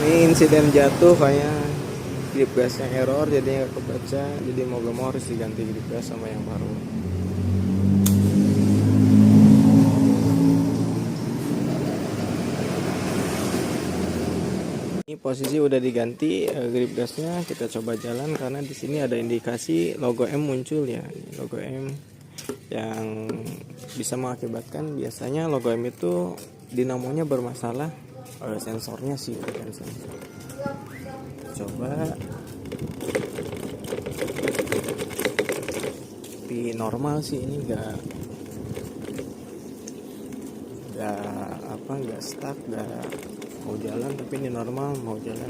Ini insiden jatuh kayak grip gasnya error, jadi nggak kebaca, jadi mau gak mau harus diganti grip gas sama yang baru. Ini posisi udah diganti grip gasnya, kita coba jalan karena di sini ada indikasi logo M muncul ya. Logo M yang bisa mengakibatkan biasanya logo M itu dinamonya bermasalah, sensornya sih bukan sensor. Coba di normal sih ini nggak stuck, nggak mau jalan, tapi ini normal mau jalan.